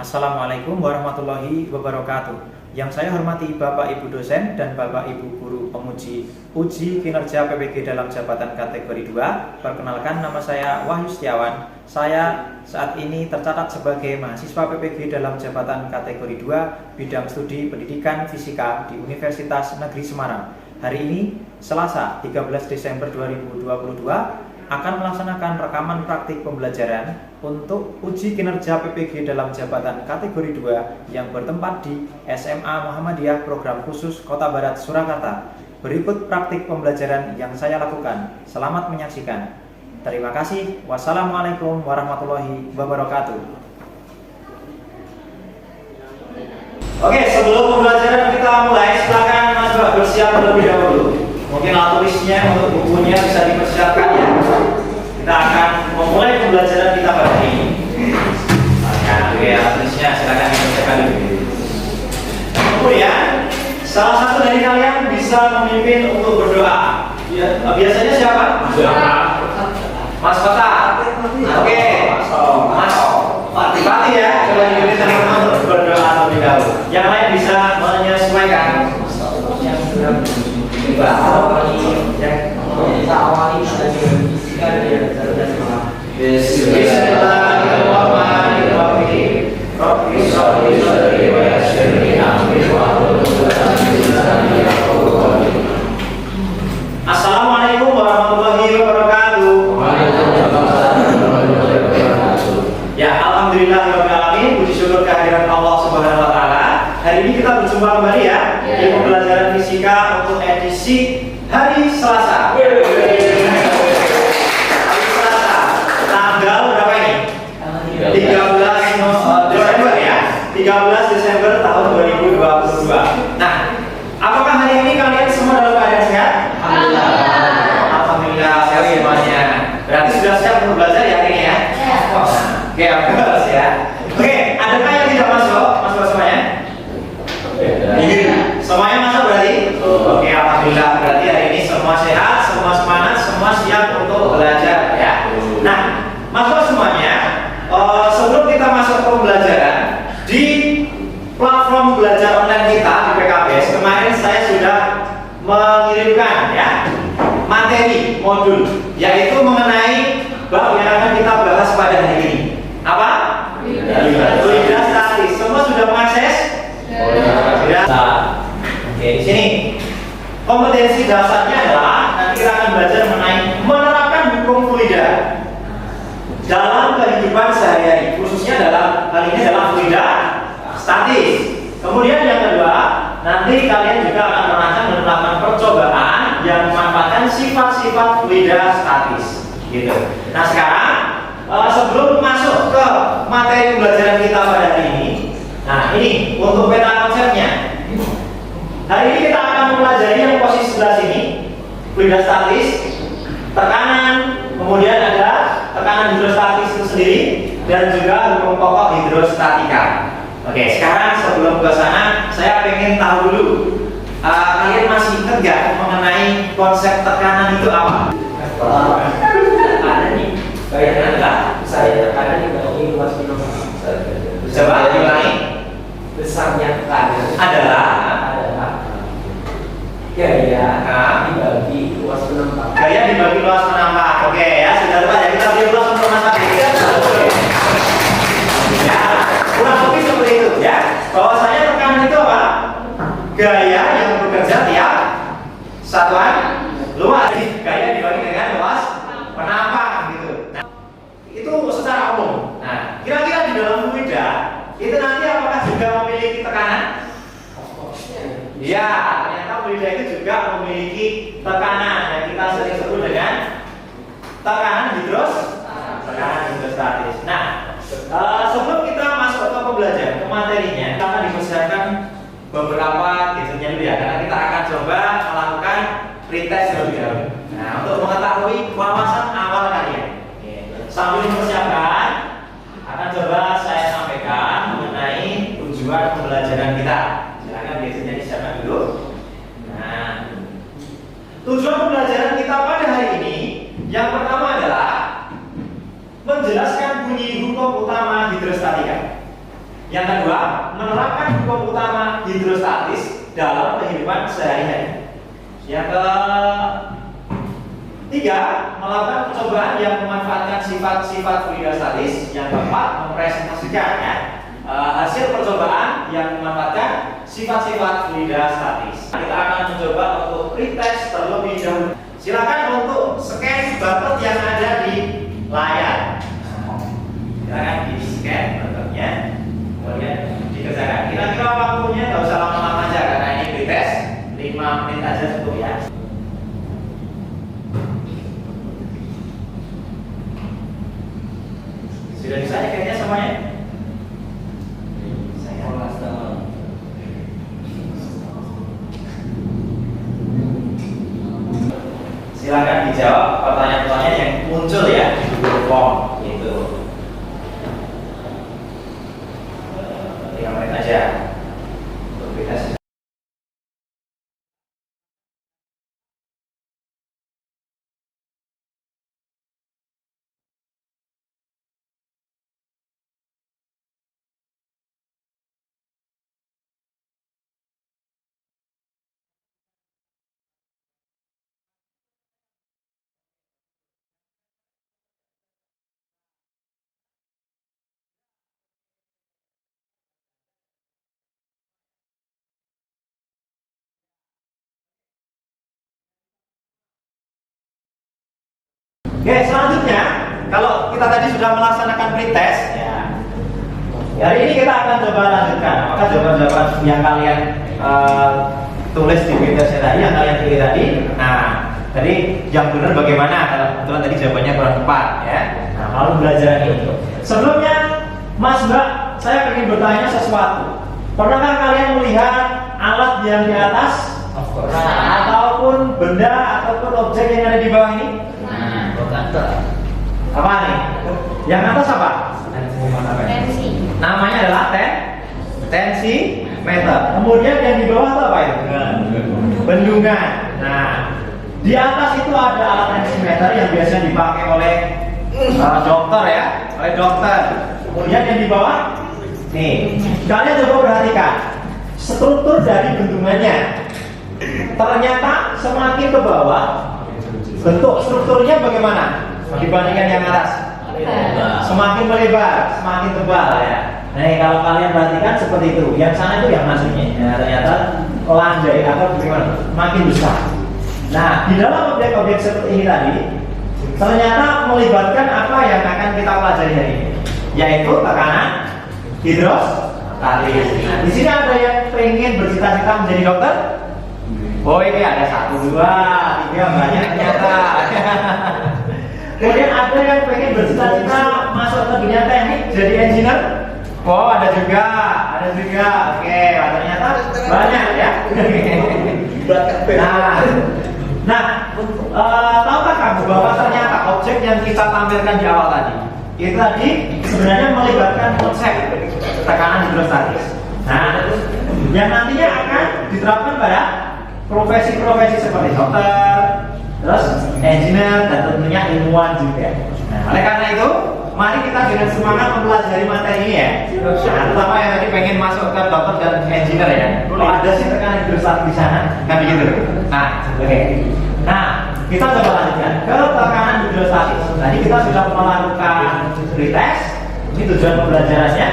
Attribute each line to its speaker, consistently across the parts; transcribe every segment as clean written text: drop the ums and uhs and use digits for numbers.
Speaker 1: Assalamualaikum warahmatullahi wabarakatuh. Yang saya hormati Bapak Ibu dosen dan Bapak Ibu guru penguji uji kinerja PPG dalam jabatan kategori 2. Perkenalkan, nama saya Wahyu Setiawan. Saya saat ini tercatat sebagai mahasiswa PPG dalam jabatan kategori 2 bidang studi pendidikan fisika di Universitas Negeri Semarang. Hari ini Selasa 13 Desember 2022 akan melaksanakan rekaman praktik pembelajaran untuk uji kinerja PPG dalam jabatan kategori 2 yang bertempat di SMA Muhammadiyah Program Khusus Kota Barat Surakarta. Berikut praktik pembelajaran yang saya lakukan. Selamat menyaksikan. Terima kasih. Wassalamualaikum warahmatullahi wabarakatuh. Oke, sebelum pembelajaran kita mulai, silakan Mas Bak bersiap terlebih dahulu. Mungkin tulisnya untuk bukunya bisa dipersiapkan ya. Kita akan memulai pembelajaran kita pada hari ini. Tulisnya silakan dipersiapkan dulu. Kemudian salah satu dari kalian bisa memimpin untuk berdoa. Ya, biasanya siapa? Mas Kota. Oke. Mas Pati ya. Coba diberi teman-teman untuk berdoa terlebih dahulu. Yang lain bisa menyesuaikan. Assalamualaikum warahmatullahi wabarakatuh. Ya, alhamdulillahirobbilalamin. Puji syukur kehadiran Allah Subhanahu wa taala. Hari ini kita berjumpa kembali ya di pembelajaran fisika untuk edisi hari Selasa. Hari Selasa, tanggal berapa ini? 13 Desember ya. 13 Desember tahun 2022. Nah, apakah hari ini kalian semua dalam keadaan sehat? Alhamdulillah. Alhamdulillah sehat semuanya. Berarti sudah siap untuk belajar ya hari ini ya? Oke, bagus ya. Oke, adakah yang tidak masuk? Masuk semuanya? Semuanya masuk berarti? Oke, alhamdulillah. Berarti hari ini semua sehat, semua semangat, semua siap untuk belajar ya. Nah, masuk semuanya. Sebelum kita masuk ke pembelajaran di platform belajar online kita di PKBS, kemarin saya sudah mengirimkan ya materi modul, yaitu mengenai bab yang akan kita bahas pada hari ini. Apa? Fluida statis. Semua sudah mengakses? Sudah. Oke, di sini kompetensi dasarnya adalah nanti kita akan belajar mengenai menerapkan hukum fluida dalam kehidupan sehari-hari, khususnya dalam hal ini adalah fluida statis. Kemudian yang kedua, nanti kalian juga akan merancang dan melakukan percobaan yang memanfaatkan sifat-sifat fluida statis. Gitu. Nah sekarang sebelum masuk ke materi pembelajaran kita pada hari ini, nah ini untuk peta konsepnya. Hari ini kita akan mempelajari yang posisi sebelah sini, fluida statis, tekanan, kemudian ada tekanan hidrostatis itu sendiri, dan juga hukum pokok hidrostatika. Oke, sekarang sebelum ke sana, saya pengen tahu dulu, kalian masih ingat nggak mengenai konsep tekanan itu apa? Tekanan nih, bayangkan nggak? Saya tekanan dibagi luas penumpang. Coba diulangi. Besarnya tekanan adalah gaya dibagi luas penumpang. Gaya dibagi luas penumpang. Oke ya, sudah lupa ya, kita beri luas untuk Mas Adi. Ya, kurang lebih seperti itu ya. Bahwasanya tekanan itu apa? Gaya yang bekerja tiap satuan luas. Gaya dibagi dengan luas penampang gitu. Nah, itu secara umum. Nah, kira-kira di dalam fluida itu nanti apakah juga memiliki tekanan? Ya, ternyata fluida itu juga memiliki tekanan yang kita sering sebut dengan tekanan hidrostatis. Nah, sebelum kita masuk ke pembelajaran, ke materinya, kita akan dipersiapkan beberapa gadgetnya dulu ya, karena kita akan coba melakukan pretest terlebih dahulu. Nah, untuk mengetahui wawasan awal kalian, sambil dipersiapkan, akan coba saya sampaikan mengenai tujuan pembelajaran kita. Silakan gadgetnya disiapkan dulu. Nah, tujuan pembelajaran kita pada hari ini yang pertama adalah menjelaskan bunyi hukum utama hidrostatika. Yang kedua, menerapkan hukum utama hidrostatis dalam kehidupan sehari-hari. Yang ketiga, melakukan percobaan yang memanfaatkan sifat-sifat fluida statis. Yang keempat, mempresentasikan hasil percobaan yang memanfaatkan sifat-sifat fluida statis. Kita akan mencoba untuk pretest terlebih dahulu. Silakan untuk scan barcode yang ada di layar. Silakan di scan barcode-nya, kemudian dikerjakan. Kira-kira waktunya nggak usah lama-lama aja karena ini pretest 5 menit aja cukup ya. Sudah bisa ya kayaknya semuanya? Silakan dijawab pertanyaan-pertanyaan yang muncul ya di Google Form gitu. 5 menit aja untuk kita. Oke, selanjutnya kalau kita tadi sudah melaksanakan pretest ya, hari ini kita akan coba lanjutkan. Apakah jawaban-jawaban yang kalian tulis di pretestnya tadi, yang kalian pilih tadi? Nah, tadi yang benar bagaimana? Kalau kebetulan tadi jawabannya kurang tepat ya. Nah, lalu belajar ini. Sebelumnya, Mas Mbak, saya ingin bertanya sesuatu. Pernahkah kalian melihat alat yang di atas? Ataupun benda ataupun objek yang ada di bawah ini? Apa nih? Yang atas apa?
Speaker 2: Tensi.
Speaker 1: Namanya adalah tensimeter. Kemudian yang di bawah itu apa itu? Bendungan. Nah, di atas itu ada alat tensimeter yang biasa dipakai oleh dokter ya, oleh dokter. Kemudian yang di bawah, nih, kalian coba perhatikan struktur dari bendungannya. Ternyata semakin ke bawah, bentuk strukturnya bagaimana dibandingkan yang atas? Semakin melebar, semakin tebal ya. Nah, kalau kalian perhatikan seperti itu, yang sana itu yang masuknya. Ya, ternyata landai atau bagaimana? Makin besar. Nah, di dalam objek-objek seperti ini tadi, ternyata melibatkan apa yang akan kita pelajari hari ini, yaitu tekanan hidrostatis. Nah, di sini ada yang pengen bercita-cita menjadi dokter? Oh, ini ada 1, 2, 3, banyak ternyata. Kemudian ada yang pengen bercita-cita masuk ke dunia teknik jadi engineer. Oh, ada juga. Oke, ternyata banyak ya. Tahukah kamu bahwa ternyata objek yang kita tampilkan di awal tadi itu tadi sebenarnya melibatkan konsep tekanan hidrostatis. Nah, yang nantinya akan diterapkan pada profesi-profesi seperti dokter, terus engineer, dan tentunya ilmuwan juga. Nah, oleh karena itu, mari kita dengan semangat mempelajari materi ini ya. Nah, terutama yang tadi pengen masuk ke dokter dan engineer ya. Kalau ada sih tekanan hidrostatis di sana, kan begitu. Nah, oke. Nah, kita coba lanjutkan ke tekanan hidrostatis. Tadi kita sudah melakukan pretest. Ini tujuan pembelajarannya.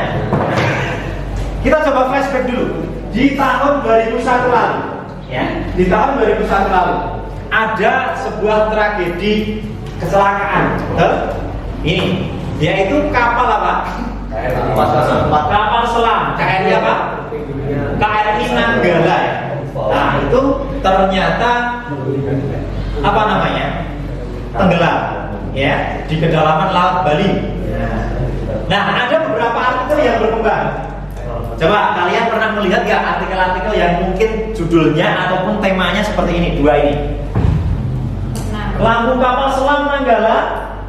Speaker 1: Kita coba flashback dulu di tahun 2001 lalu. Ya, di tahun 2001 lalu ada sebuah tragedi kecelakaan. Ini yaitu kapal apa? Kapal selam. KRI apa? KRI Nanggala ya. Nah, itu ternyata apa namanya? Tenggelam ya di kedalaman laut Bali. Nah, ada beberapa artikel yang berkembang. Coba kalian pernah melihat gak artikel-artikel yang mungkin judulnya ataupun temanya seperti ini, dua ini? Lampu kapal selam Nanggala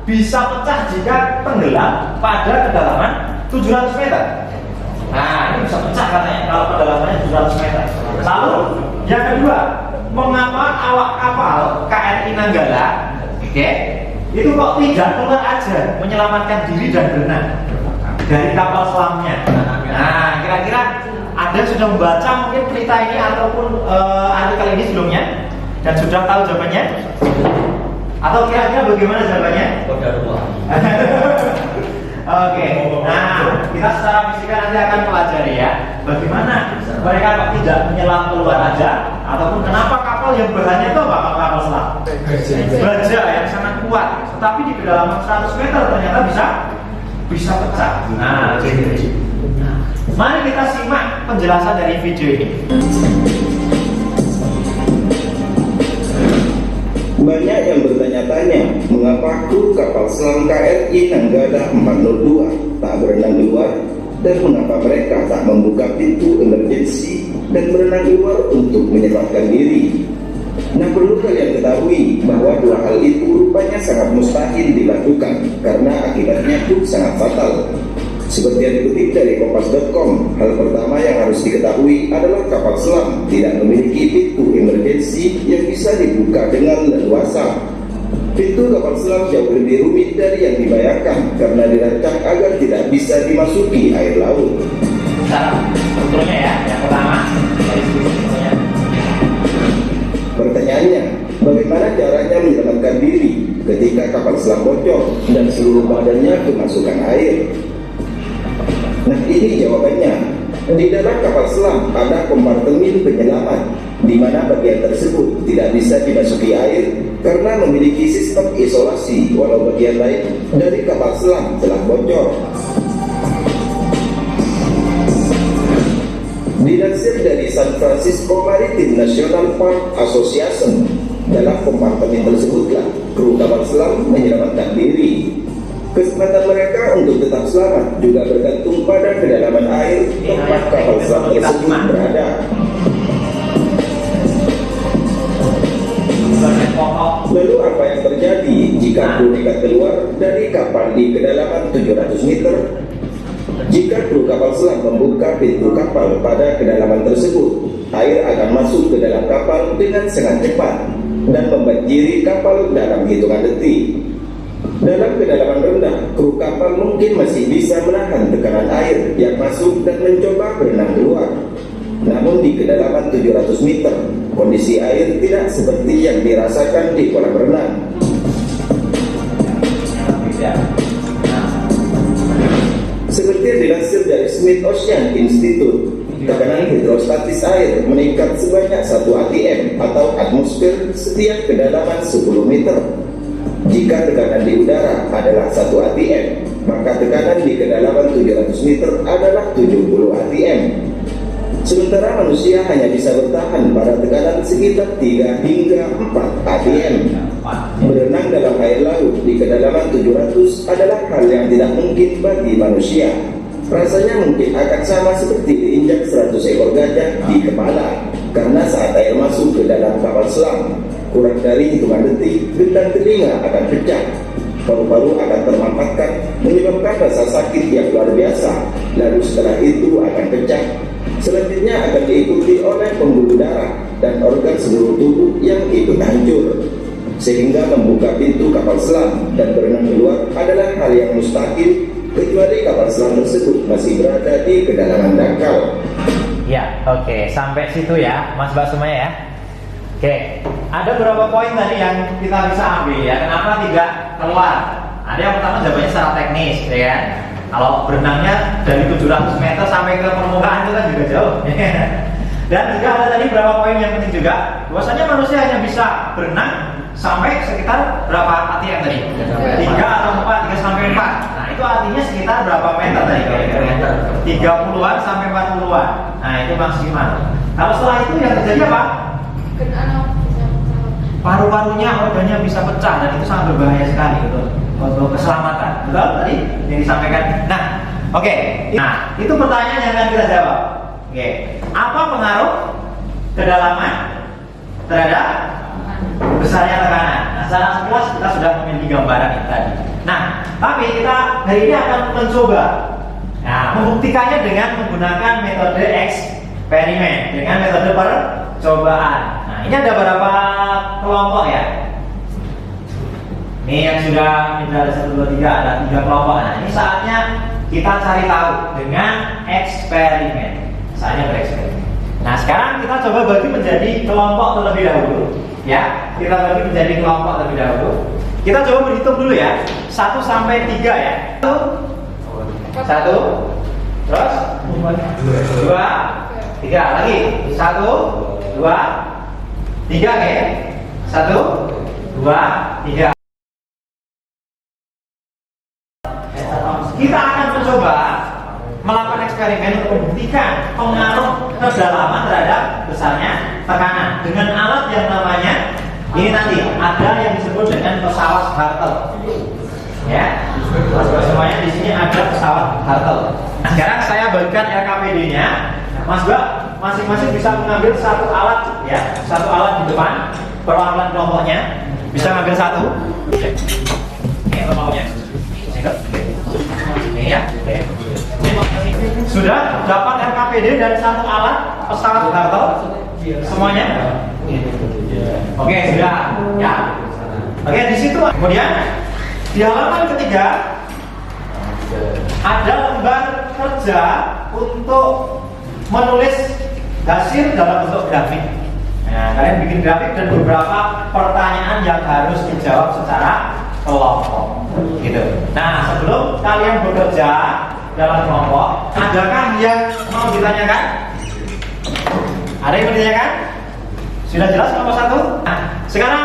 Speaker 1: bisa pecah jika tenggelam pada kedalaman 700 meter. Nah, ini bisa pecah katanya kalau kedalamannya 700 meter. Lalu yang kedua, mengapa awak kapal KRI Nanggala, itu kok tidak keluar aja menyelamatkan diri dan berenang? dari kapal selamnya. Nah, kira-kira Anda sudah membaca mungkin cerita ini ataupun artikel ini sebelumnya dan sudah tahu jawabannya? Atau kira-kira bagaimana jawabannya? Oke, nah kita secara fisika nanti akan pelajari ya bagaimana mereka kok tidak menyelam keluar aja ataupun kenapa kapal yang bahannya itu apa kapal selam? Baja yang sangat kuat, tetapi di kedalaman 100 meter ternyata bisa pecah. Nah, mari kita simak penjelasan dari video ini.
Speaker 3: Banyak yang bertanya-tanya mengapa kru kapal selam KRI Nanggala 402 tak berenang keluar dan mengapa mereka tak membuka pintu emergensi dan berenang keluar untuk menyelamatkan diri. Nah, perlu kalian ketahui bahwa dua hal itu rupanya sangat mustahil dilakukan karena akibatnya pun sangat fatal. Seperti yang dikutip dari kompas.com, hal pertama yang harus diketahui adalah kapal selam tidak memiliki pintu emergensi yang bisa dibuka dengan leluasa. Pintu kapal selam jauh lebih rumit dari yang dibayangkan karena dirancang agar tidak bisa dimasuki air laut.
Speaker 1: Cara strukturnya ya, yang pertama dari segi strukturnya.
Speaker 3: Pertanyaannya, bagaimana caranya menyelamatkan diri ketika kapal selam bocor dan seluruh badannya kemasukan air? Nah, ini jawabannya. Di dalam kapal selam ada kompartemen penyelamat, di mana bagian tersebut tidak bisa dimasuki air karena memiliki sistem isolasi, walau bagian lain dari kapal selam telah bocor. Dilansir dari San Francisco Maritime National Park Association, dalam kompartemen tersebutlah kru kapal selam menyelamatkan diri. Kesempatan mereka untuk tetap selamat juga bergantung pada kedalaman air tempat kapal selam tersebut berada. Lalu apa yang terjadi jika kru nekat keluar dari kapal di kedalaman 700 meter? Jika kru kapal selam membuka pintu kapal pada kedalaman tersebut, air akan masuk ke dalam kapal dengan sangat cepat dan membanjiri kapal dalam hitungan detik. Dalam kedalaman rendah, kru kapal mungkin masih bisa menahan tekanan air yang masuk dan mencoba berenang keluar. Namun di kedalaman 700 meter, kondisi air tidak seperti yang dirasakan di kolam renang. Seperti yang dilansir dari Smith Ocean Institute, tekanan hidrostatis air meningkat sebanyak 1 atm atau atmosfer setiap kedalaman 10 meter. Jika tekanan di udara adalah 1 atm, maka tekanan di kedalaman 700 meter adalah 70 atm. Sementara manusia hanya bisa bertahan pada tekanan sekitar 3 hingga 4 atm. Berenang dalam air laut di kedalaman 700 adalah hal yang tidak mungkin bagi manusia. Rasanya mungkin akan sama seperti diinjak 100 ekor gajah di kepala, karena saat air masuk ke dalam kapal selam, kurang dari hitungan detik, gendang telinga akan pecah, paru-paru akan termampatkan, menyebabkan rasa sakit yang luar biasa. Lalu setelah itu akan pecah. Selanjutnya akan diikuti oleh pembuluh darah dan organ seluruh tubuh yang ikut hancur. Sehingga membuka pintu kapal selam dan berenang keluar adalah hal yang mustahil, kecuali kapal selam tersebut masih berada di kedalaman dangkal.
Speaker 1: Ya, oke, sampai situ ya, Mas Mbak Sumaya ya. Oke, ada beberapa poin tadi yang kita bisa ambil ya. Kenapa tidak keluar? Ada yang pertama jawabannya secara teknis, ya kan? Kalau berenangnya dari 700 meter sampai ke permukaan itu kan juga jauh. Dan juga ada tadi beberapa poin yang penting juga. Bahwasanya manusia hanya bisa berenang sampai sekitar berapa atm tadi? 3 atau 4, 3 sampai 4. Nah, itu artinya sekitar berapa meter tadi? 30-an sampai 40-an. Nah, itu maksimal. Kalau setelah itu yang terjadi apa? Paru-parunya, organnya bisa pecah dan itu sangat berbahaya sekali untuk keselamatan. Betul tadi yang disampaikan. Nah, oke. Nah, itu pertanyaan yang akan kita jawab. Oke. Apa pengaruh kedalaman terhadap besarnya tekanan? Nah, secara sekilas kita sudah memiliki gambaran itu tadi. Nah, tapi kita hari ini akan mencoba membuktikannya dengan menggunakan metode eksperimen, dengan metode percobaan. Nah, ini ada beberapa kelompok ya. Ini yang sudah ada 1, 2, 3, ada 3 kelompok. Nah, ini saatnya kita cari tahu dengan eksperimen. Misalnya bereksperimen. Nah, sekarang kita coba bagi menjadi kelompok terlebih dahulu. Ya, kita bagi menjadi kelompok terlebih dahulu. Kita coba berhitung dulu ya, 1 sampai 3 ya. 1, terus 2, 3 lagi. 1, 2, 3 ya. 1, 2, 3. Kita akan mencoba melakukan eksperimen untuk membuktikan pengaruh kedalaman terhadap besarnya tekanan dengan alat yang namanya ini nanti ada yang disebut dengan pesawat Hartle. Ya, semuanya di sini ada pesawat Hartle. Nah, sekarang saya bagikan RKPD-nya. Mas Mbak, masing-masing bisa mengambil satu alat ya, satu alat di depan. Perwakilan kelompoknya bisa ngambil satu. Ini kelompoknya. Ini ya. Sudah dapat RKPD dan satu alat pesawat Hartle semuanya. Oke, sudah ya. Oke, di situ kemudian di halaman ketiga ada lembar kerja untuk menulis hasil dalam bentuk grafik. Nah, kalian bikin grafik dan beberapa pertanyaan yang harus dijawab secara kelompok gitu. Nah, sebelum kalian bekerja dalam kelompok, adakah yang mau ditanyakan? Ada yang mau ditanyakan? Sudah jelas kelompok 1? Nah, sekarang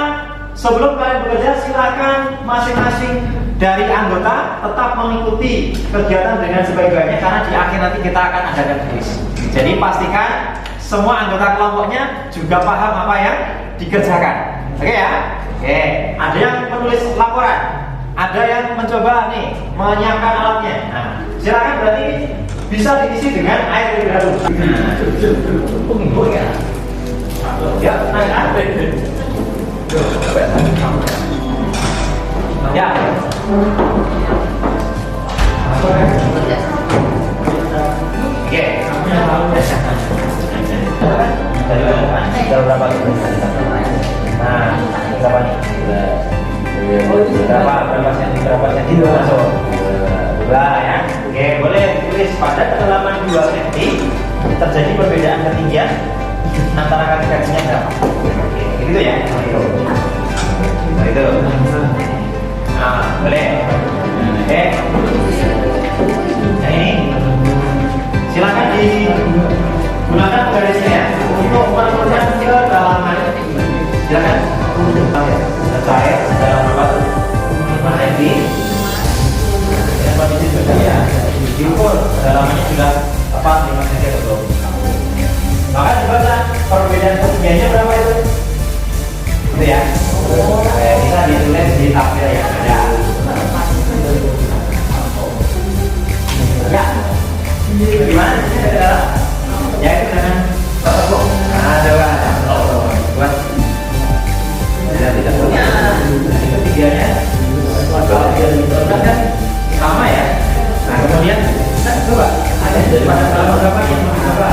Speaker 1: sebelum kalian bekerja, silakan masing-masing dari anggota tetap mengikuti kegiatan dengan sebaik-baiknya karena di akhir nanti kita akan adakan kuis. Jadi pastikan semua anggota kelompoknya juga paham apa yang dikerjakan. Oke ya? Oke. Ada yang menulis laporan, ada yang mencoba nih menyiapkan alatnya. Nah, silakan berarti bisa diisi dengan air terlebih dahulu. Nah, ya. Ya, nah, ya. Oke. Sudah berapa? Nah, berapa nih? Berapa senti itu masuk? 2 ya. Oke, boleh tulis pada kedalaman 2 cm terjadi perbedaan ketinggian antara kaki-kakinya berapa? Oke, gitu ya. Nah, itu. Nah, boleh. Oke. Yang ini silakan digunakan garisnya untuk menentukan kedalaman. Silakan. Saya dalam berapa? 5 cm. Dan posisi sudah ya. Diukur kedalamannya sudah tepat 5 cm atau belum. Maka dibaca perbedaan ketinggiannya berapa itu? Itu ya. Bisa ditulis di tabel yang ada. Ya. Gimana? Ya itu dengan tepuk. Nah, coba. Buat. Tidak punya. Nanti ketiganya. Kalau dia ditonton kan sama ya. Nah kemudian coba ada pada salah berapa yang berapa?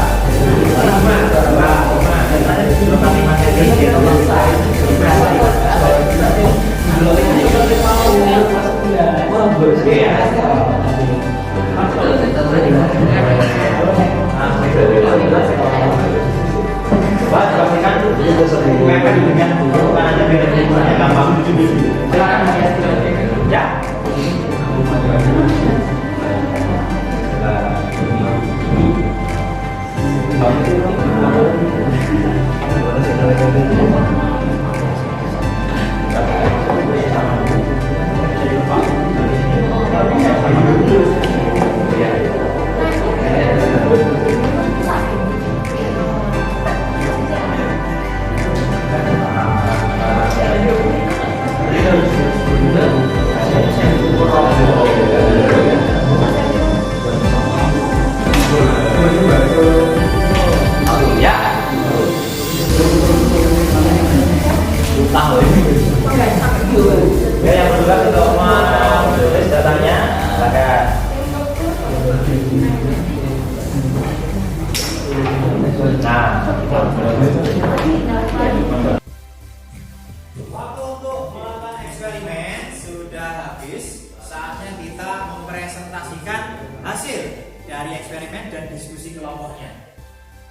Speaker 4: 'Eksperimen sudah habis, saatnya kita mempresentasikan
Speaker 1: hasil dari eksperimen dan diskusi kelompoknya.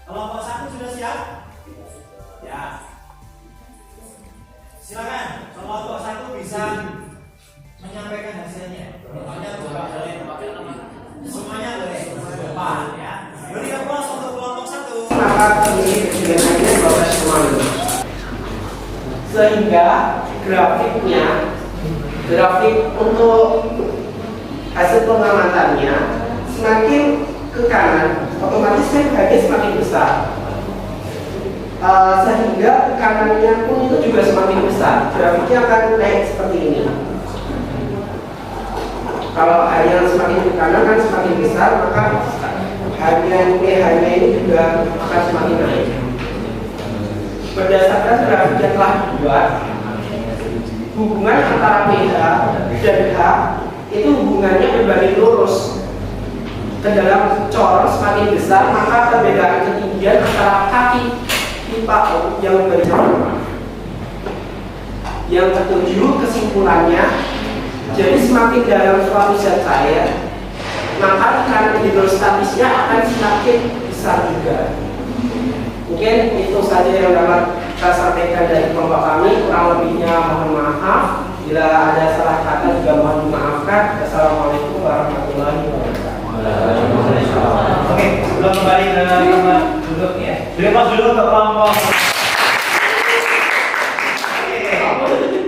Speaker 1: Kelompok 1 sudah siap? Ya. Silakan, kelompok 1 bisa menyampaikan hasilnya. Semuanya boleh. Depan ya. Beri aplaus untuk kelompok 1.
Speaker 4: Maka terjadi kesenjangannya 12,5. Sehingga grafik untuk hasil pengamatannya semakin ke kanan, otomatis pH-nya semakin besar. Sehingga tekanannya pun itu juga semakin besar. Grafiknya akan naik seperti ini. Kalau yang semakin ke kanan kan semakin besar, maka pH-nya ini juga akan semakin naik. Berdasarkan grafik yang telah dibuat, hubungan antara pH dan H itu hubungannya berbanding lurus. Ke dalam corong semakin besar, maka perbedaan ketinggian antara kaki pipa yang berbeda. Yang ketujuh, kesimpulannya, jadi semakin dalam suatu zat cair, maka tekanan hidrostatisnya akan semakin besar juga. Mungkin itu saja yang dapat kita sampaikan dari kelompok kami. Kurang lebihnya mohon maaf. Bila ada salah kata juga mohon dimaafkan. Assalamualaikum warahmatullahi wabarakatuh.
Speaker 1: Oke, sebelum kembali ke tempat duduk ya. Berikan dulu ke kelompok.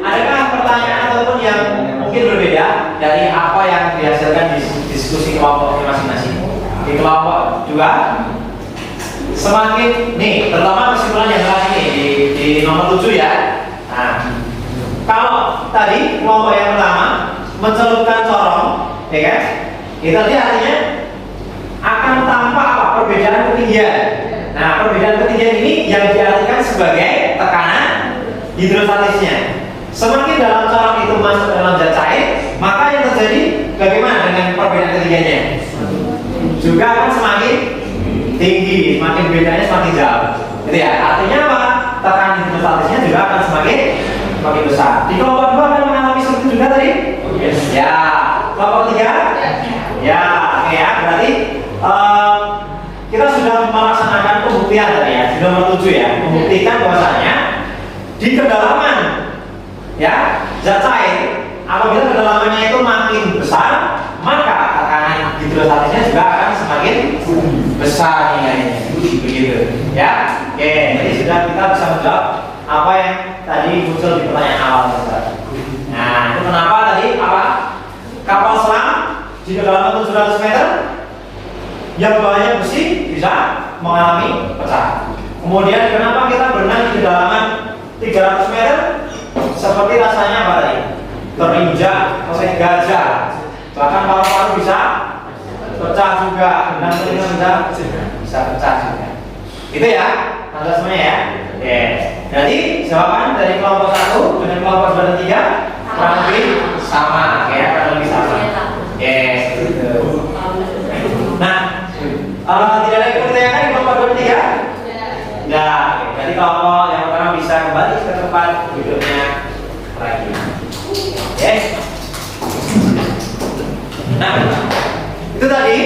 Speaker 1: Adakah pertanyaan ataupun yang mungkin berbeda dari apa yang dihasilkan di diskusi kelompoknya masing-masing? Di kelompok 2 semakin nih, terutama kesimpulan yang terakhir ini di nomor 7 ya. Nah, kalau tadi kelompok yang pertama mencelupkan corong, ya kan? Itu artinya akan tampak apa? Perbedaan ketinggian. Nah, perbedaan ketinggian ini yang diartikan sebagai tekanan hidrostatisnya. Semakin dalam corong itu masuk dalam zat cair, maka yang terjadi bagaimana dengan perbedaan ketinggiannya? Juga akan semakin tinggi, semakin bedanya semakin jauh. Gitu ya. Artinya apa? Tekanan hidrostatisnya juga akan semakin besar. Di kelompok 2 akan mengalami seperti itu juga tadi? Yes. Ya. Kelompok 3? Ya. Oke ya. Berarti kita sudah melaksanakan pembuktian tadi ya di nomor 7 ya. Membuktikan bahwasanya di kedalaman ya zat cair, apabila kedalamannya itu makin besar, maka tekanan hidrostatisnya juga akan semakin besar nilainya. Begitu ya. Oke, jadi sudah kita bisa menjawab apa yang tadi muncul di pertanyaan awal. Nah, itu kenapa tadi apa? Kapal selam di kedalaman 700 meter yang bawahnya besi bisa mengalami pecah. Kemudian kenapa kita berenang di kedalaman 300 meter seperti rasanya apa tadi? Terinjak oleh gajah, bahkan paru-paru bisa pecah juga, benang bisa pecah juga. Itu ya, tanda semuanya ya. Oke. Jadi jawaban dari kelompok 1 dengan kelompok 2 dan 3 kurang lebih sama, ya, kurang lebih sama. Yes. Nah, tidak ada yang ditanyakan di kelompok 2 dan 3? Ya, jadi kelompok yang pertama bisa kembali ke tempat duduknya lagi. Yes. Nah, itu tadi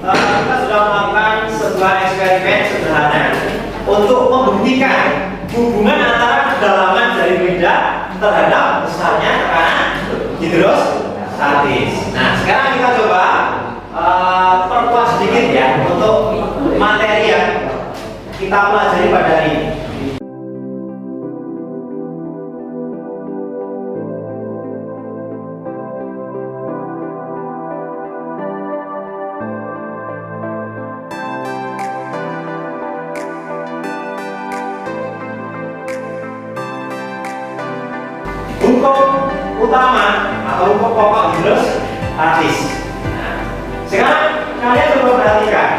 Speaker 1: kita sudah melakukan sebuah eksperimen sederhana untuk membuktikan hubungan antara kedalaman dari benda terhadap besarnya tekanan hidrostatis. Nah, sekarang kita coba perkuat sedikit ya untuk materi yang kita pelajari pada hari ini. Hukum utama atau hukum pokok hidrostatis. Nah, sekarang kalian coba perhatikan.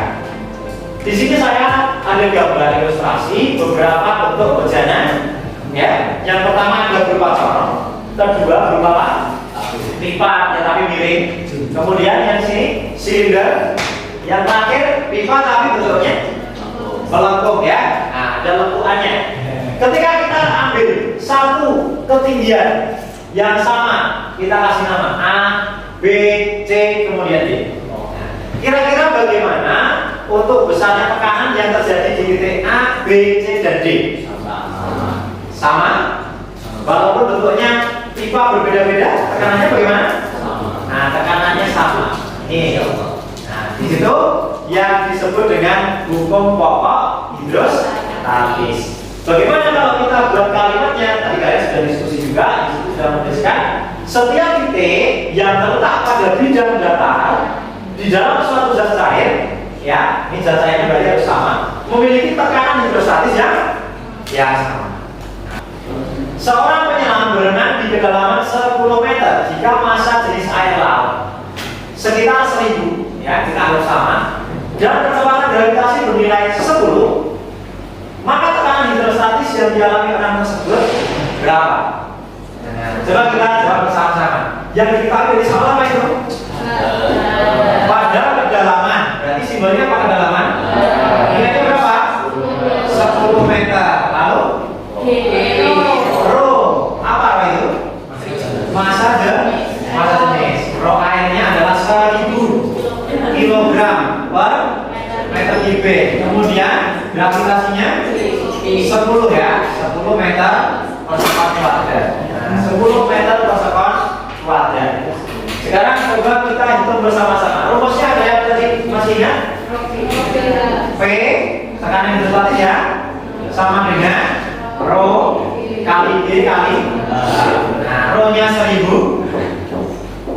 Speaker 1: Di sini saya ada gambar ilustrasi beberapa bentuk bejana. Ya, yang pertama ada berupa corong, kedua berupa apa? Pipa, ya, tapi miring. Kemudian yang sini silinder, yang terakhir pipa tapi bentuknya melengkung ya. Nah, ada lengkungannya. Ketika kita ambil satu ketinggian yang sama, kita kasih nama A, B, C, kemudian D. Nah, Kira-kira bagaimana untuk besarnya tekanan yang terjadi di titik A, B, C, dan D? Sama. Walaupun bentuknya pipa berbeda-beda, tekanannya bagaimana? Nah, tekanannya sama. Ini. Nah, di situ yang disebut dengan hukum pokok hidrostatis. Bagaimana kalau kita buat kalimatnya? Tadi kalian sudah diskusi juga, di situ sudah menuliskan setiap titik yang terletak pada bidang datar di dalam suatu zat cair, ya, ini zat cairnya berarti harus sama, memiliki tekanan hidrostatis yang sama. Seorang penyelam berenang di kedalaman 10 meter jika massa jenis air laut sekitar 1000, ya, kita harus sama, dan kecepatan gravitasi bernilai 10, maka tekanan hidrostatis yang dialami orang tersebut berapa? Nah, coba kita jawab bersama-sama. Yang diketahui dari soal apa itu? Pada kedalaman. Berarti simbolnya pada kedalaman. Nilainya berapa? 10 meter. Lalu? Rho. Apa itu? Massa jenis. Rho airnya adalah 1000 kilogram per meter kubik. Kemudian gravitasinya 10 ya, 10 meter per sekon kuadrat. Nah, 10 meter per sekon kuadrat. Sekarang coba kita hitung bersama-sama. Rumusnya ada yang tadi masih ingat? P tekanan hidrostatis ya, sama dengan rho kali D kali. Nah, rho-nya 1000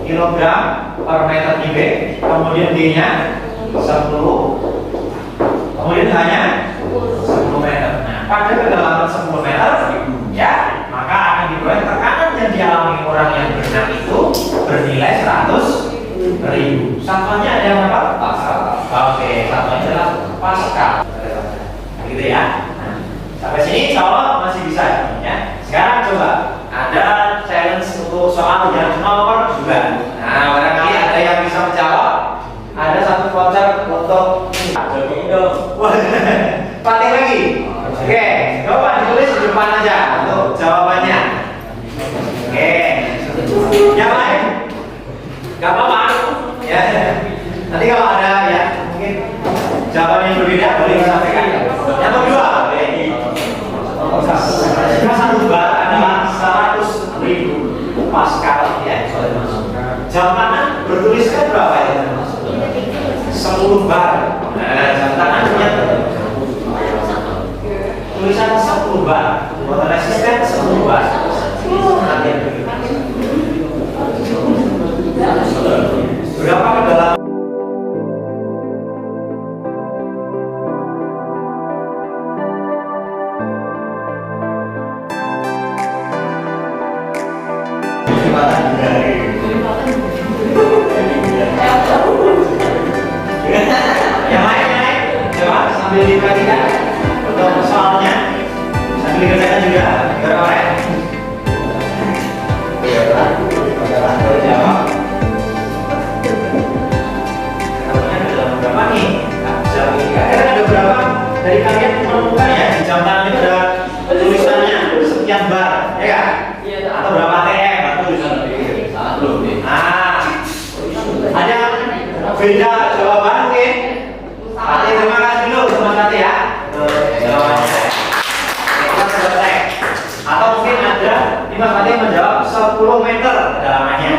Speaker 1: kilogram per meter kubik, kemudian D-nya 10, kemudian hanya 10 meter. Nah, pada kedalaman 10 meter, ya, maka akan diperoleh tekanan yang dialami orang yang berenang itu bernilai 100.000. Satuannya ada yang apa? Pascal. Oke, satuannya adalah Pascal. Gitu ya. Nah, sampai sini insya Allah masih bisa ya. Sekarang coba ada challenge untuk soal yang nomor 2. Nah, barangkali ada yang bisa menjawab. Ada satu voucher untuk Patih lagi. Oke, coba ditulis di depan aja untuk jawabannya. Oke. Yang lain? Gak apa-apa. Ya. Nanti kalau ada ya mungkin jawaban yang berbeda boleh disampaikan. Yang kedua, jika satu bar adalah 100.000 Pascal ya. Jam tangan bertuliskan berapa ya? 10 bar. Nah, jam tangan punya tulisan 10 bar. Buat resisten 10 bar. Berapa kedalaman? Yang lain, coba sambil diperhatikan untuk soalnya, sambil dikerjakan juga berapa ya? Jawab. Berapa nih? Jawab ini. Ada berapa dari kalian menemukan ya di jam tangan itu ada tulisannya sekian bar, ya kan? Atau berapa TM atau tulisan lebih? Ah, ada beda jawaban mungkin. Patih, terima kasih dulu teman Patih ya. Jawabannya. Kita selesai. Atau mungkin ada Mas Patih menjawab 10 meter kedalamannya.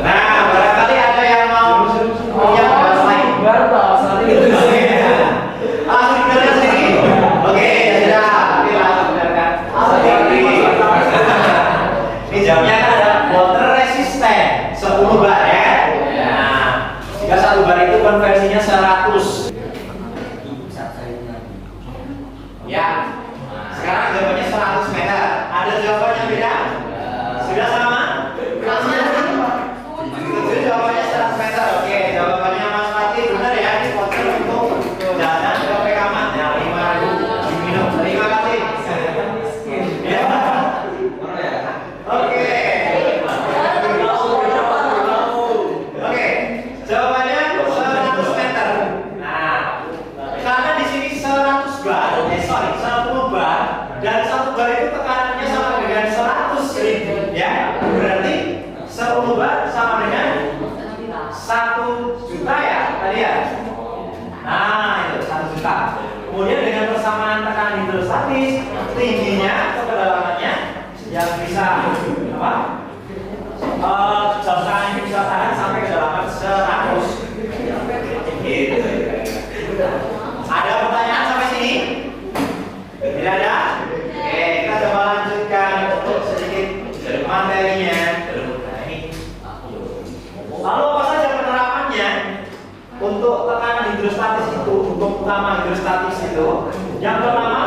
Speaker 1: Nah, barangkali ada yang mau punya pendapat lain. Langsung dengarkan sedikit. Oke, sudah. Tapi langsung dengarkan. Ini jawabnya kan ada water resistant 10 bar ya. Nah, jika 1 bar itu konversinya 100. Ya. Sekarang jawabannya 100 meter. Ada jawabannya beda? Sudah sama? Itu jawabannya 100 meter. Oke, jawabannya Mas Patih benar ya. Ini voucher untuk jajan ke PKMAT ya, 5.000 diminum. Terima kasih. Ya. Oke. Oke, jawabannya 100 meter. Nah, karena di sini 100 bar, 10 bar, dan 1 bar itu tekanannya sama dengan 100.000, ya. Berarti 10 bar sama dengan 1 Tadi ya? Nah, itu 1 juta. Kemudian dengan persamaan tekanan hidrostatis, tingginya atau kedalamannya yang bisa apa? Jam tangan ini bisa tahan sampai kedalaman 100. Gitu. Ada pertanyaan sampai sini? Tidak ada? Oke, kita coba lanjutkan untuk sedikit materinya. Nah, ini. Lalu apa saja penerapannya untuk tekanan hidrostatis itu, hukum utama hidrostatis itu? Yang pertama,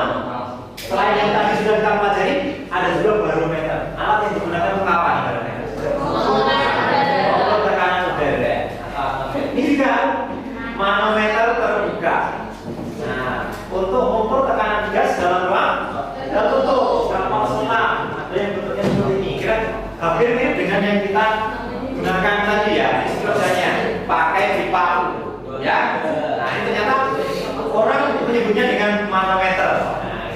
Speaker 1: selain yang tadi sudah kita pelajari, ada juga barometer. Alat yang digunakan untuk apa nih barometer? Untuk tekanan udara. Ini juga manometer terbuka. Nah, untuk mengukur tekanan gas dalam ruang tertutup, gampang senang. Ada yang bentuknya seperti ini. Kira hampir mirip dengan yang kita gunakan tadi ya, istilahnya pakai pipa, ya. Nah, ini ternyata orang menyebutnya dengan manometer. Nah,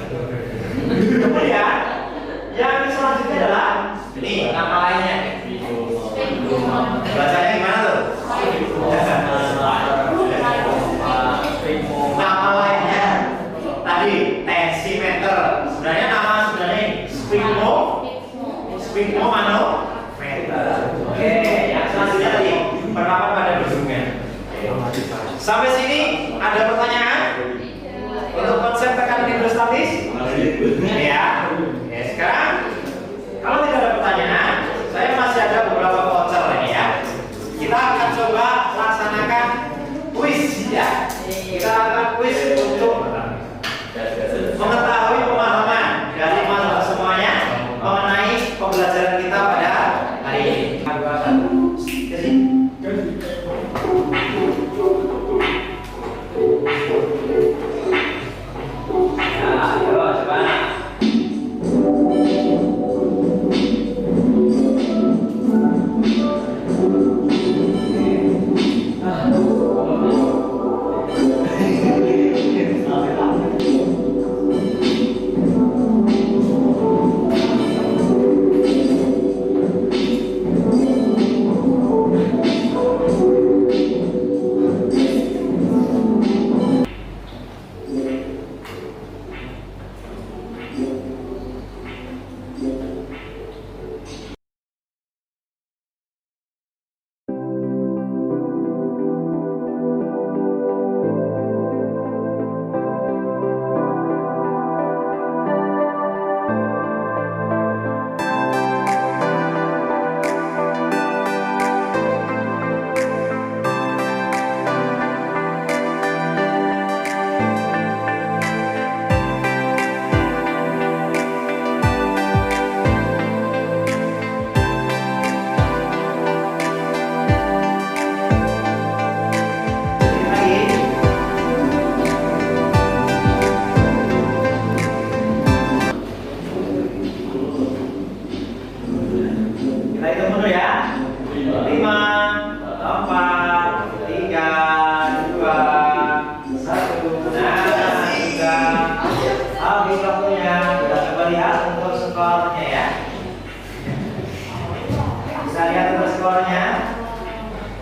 Speaker 1: kemudian yang selanjutnya adalah ini nama lainnya. Bacanya gimana tuh? Nama lainnya tadi tensimeter. Sebenarnya nama sebenarnya sphygmomanometer. Oke, yang selanjutnya tadi penerapan pada gedungnya. Sampai sini ada pertanyaan untuk konsep tekanan hidrostatis? Ya. Oke, sekarang kalau tidak ada pertanyaan, saya masih ada beberapa voucher ini ya. Kita akan coba laksanakan kuis ya. Kita akan kuis untuk mengetahui pemahaman dari mahasiswa semuanya mengenai pembelajaran kita pada hari ini. Ya, ayo coba.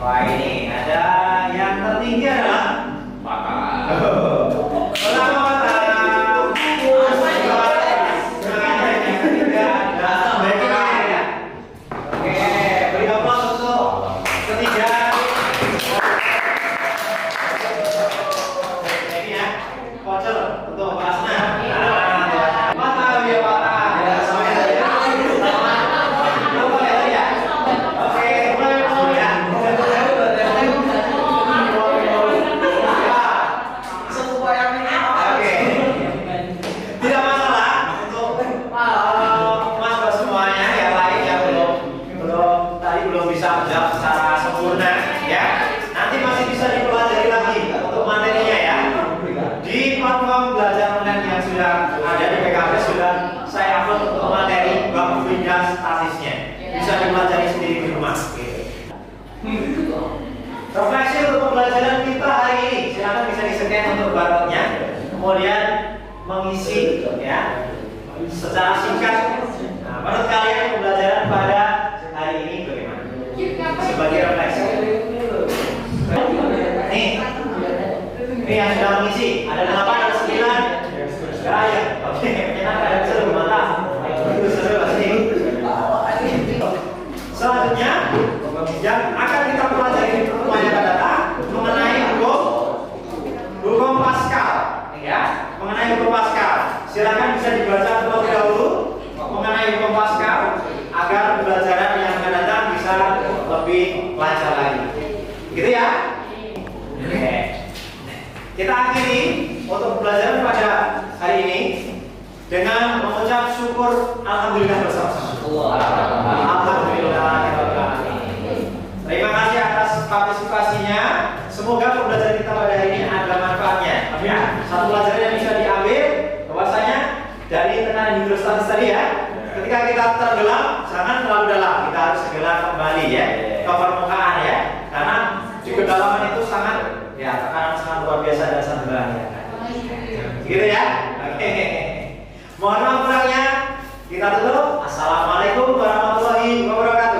Speaker 1: Wah, ini ada yang tertinggi adalah bisa dipelajari sendiri di rumah. Refleksi untuk pembelajaran kita hari ini, silakan bisa di-scan untuk barcode-nya, kemudian mengisi ya secara singkat. Nah, menurut kalian pembelajaran pada hari ini bagaimana? Sebagai refleksi. Nih, Gitu ya? Oke. Kita akhiri untuk pembelajaran pada hari ini dengan mengucap syukur alhamdulillah bersama-sama. Alhamdulillah. Terima kasih atas partisipasinya. Semoga pembelajaran kita pada hari ini ada manfaatnya. Ya, satu pelajaran yang bisa diambil bahwasanya dari tekanan hidrostatis tadi ya. Ketika kita tenggelam, jangan terlalu dalam. Kita harus segera kembali ya ke permukaan ya. Karena di kedalaman itu sangat ya tekanan sangat luar biasa dan sangat berbahaya. Gitu ya. Oke. Mohon maaf kurangnya. Kita tutup. Assalamualaikum warahmatullahi wabarakatuh.